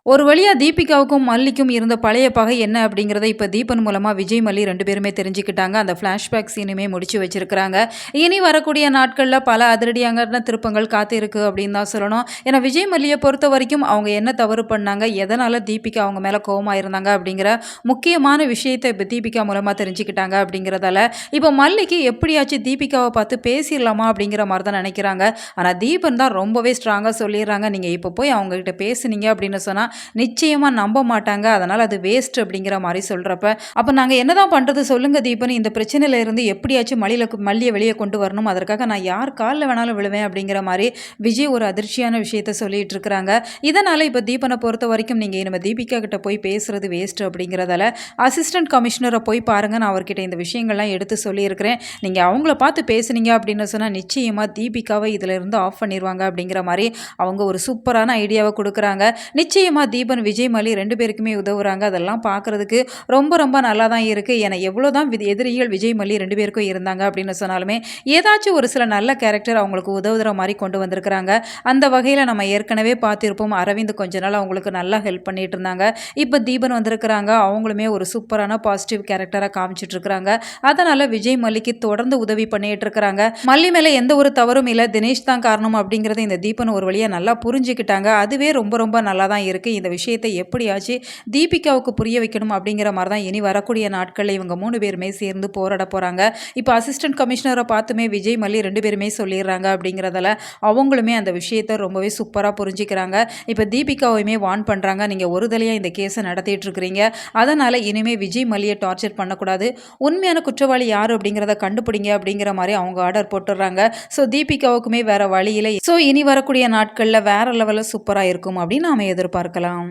ஒரு வழியா தீபிகாவுக்கும், மல்லிக்கும் இருந்த பழைய பகை என்ன அப்படிங்கிறத இப்ப தீபன் மூலமா விஜய், மல்லி 2 பேருமே தெரிஞ்சுக்கிட்டாங்க. அந்த ஃபிளாஷ்பேக் சீனுமே முடிச்சு வச்சிருக்கிறாங்க. இனி வரக்கூடிய நாட்கள்ல பல அதிரடியான திருப்பங்கள் காத்து இருக்கு அப்படின்னு தான் சொல்லணும். ஏன்னா விஜய், மல்லிய பொறுத்தவரைக்கும் அவங்க என்ன தவறு பண்ணாங்க? எதனால தீபிகா அவங்க மேல கோவமா இருந்தாங்க? அப்படிங்கிற முக்கியமான விஷயத்த இப்ப தீபிகா மூலமா தெரிஞ்சுக்கிட்டாங்க அப்படிங்கிறதால, இப்ப மல்லிக்கு எப்படியாச்சும் தீபிகாவ பார்த்து பேசிறலாமா அப்படிங்கிற மாரி தான் நெனைக்கிறாங்க. ஆனா தீபன் தான் ரொம்பவே ஸ்ட்ராங்கா சொல்லிர்றாங்க. நீங்க இப்ப போய் அவங்க கிட்ட பேசுனீங்க அப்படின்னு சொன்னா நிச்சயமா நம்ப மாட்டாங்க. அதனால அது வேஸ்ட் அப்படிங்கிற மாரி சொல்றப்ப, அப்ப நாங்க என்னதான் பண்றது சொல்லுங்க தீபன். இந்த பிரச்சனையில இருந்து எப்படியாச்சும் மல்லிய வெளிய கொண்டு வரணும். அதற்காக நான் யார் கால்ல வேணாலும் விழுவேன் அப்படிங்கிற மாரி விஜய் ஒரு அதிர்ச்சியான விஷயத்த சொல்லிட்டு இருக்கிறாங்க. இதனால இப்ப தீபன பொறுத்தவரைக்கும் நீங்க இனிமே தீபிகா கிட்ட போய் பேசுறது வேஸ்ட் அப்படிங்கிறதால, அசிஸ்டன்ட் கமிஷனர போய் பாருங்க. நான் அவர்கிட்ட இந்த விஷயங்கள்லாம் எடுத்து சொல்லியிருக்கிறேன். நீங்க அவங்கள பார்த்து பேசுனீங்க அப்படின்னு சொன்னா நிச்சயமா தீபிகாவ இதுல இருந்து ஆஃப் பண்ணிருவாங்க அப்படிங்கிற மாரி அவங்க ஒரு சூப்பரான ஐடியாவ குடுக்குறாங்க. நிச்சயமா தீபன், விஜய், மல்லி 2 பேருக்குமே உதவுறாங்க. அதெல்லாம் பார்க்குறதுக்கு ரொம்ப ரொம்ப நல்லா தான் இருக்கு. ஏன்னா எவ்வளோதான் எதிரிகள் விஜய், மல்லி 2 பேருக்கும் இருந்தாங்க அப்படின்னு சொன்னாலுமே, ஏதாச்சும் ஒரு சில நல்ல கேரக்டர் அவங்களுக்கு உதவுற மாரி கொண்டு வந்திருக்கிறாங்க. அந்த வகையில நம்ம ஏற்கனவே பார்த்திருப்போம். அரவிந்த் கொஞ்ச நாள் அவங்களுக்கு நல்லா ஹெல்ப் பண்ணிட்டு இருந்தாங்க. இப்ப தீபன் வந்திருக்கிறாங்க. அவங்களுமே ஒரு சூப்பரான பாசிட்டிவ் கேரக்டரா காமிச்சிட்டு இருக்கிறாங்க. அதனால விஜய், மல்லிக்கு தொடர்ந்து உதவி பண்ணிட்டு இருக்கிறாங்க. மல்லி மேல எந்த ஒரு தவறும் இல்ல. தினேஷ் தான் காரணம் அப்படிங்கிறத இந்த தீபன் ஒரு வழியா நல்லா புரிஞ்சுக்கிட்டாங்க. அதுவே ரொம்ப ரொம்ப நல்லா தான் இருக்கு. இந்த விஷயத்தை எப்படியாச்சு தீபிகாவுக்கு புரிய வைக்கணும் அப்படிங்கிற மாதிரி தான் இனி வரக்கூடிய நாட்களில் இவங்க 3 பேருமே சேர்ந்து போராட போகிறாங்க. இப்போ அசிஸ்டன்ட் கமிஷனரை பார்த்துமே விஜய், மல்லி 2 பேருமே சொல்லிடுறாங்க அப்படிங்கிறதால அவங்களுமே அந்த விஷயத்தை ரொம்பவே சூப்பராக புரிஞ்சுக்கிறாங்க. இப்போ தீபிகாவையுமே வார்ன் பண்ணுறாங்க. நீங்கள் ஒரு தலையாக இந்த கேஸை நடத்திட்டு இருக்கிறீங்க. அதனால் இனிமேல் விஜய், மல்லியை டார்ச்சர் பண்ணக்கூடாது. உண்மையான குற்றவாளி யார் அப்படிங்கிறத கண்டுபிடிங்க அப்படிங்கிற மாதிரி அவங்க ஆர்டர் போட்டுடுறாங்க. ஸோ தீபிகாவுக்குமே வேற வழி இல்லை. ஸோ இனி வரக்கூடிய நாட்களில் வேற லெவலில் சூப்பராக இருக்கும் அப்படின்னு நாம எதிர்பார்க்கலாம்.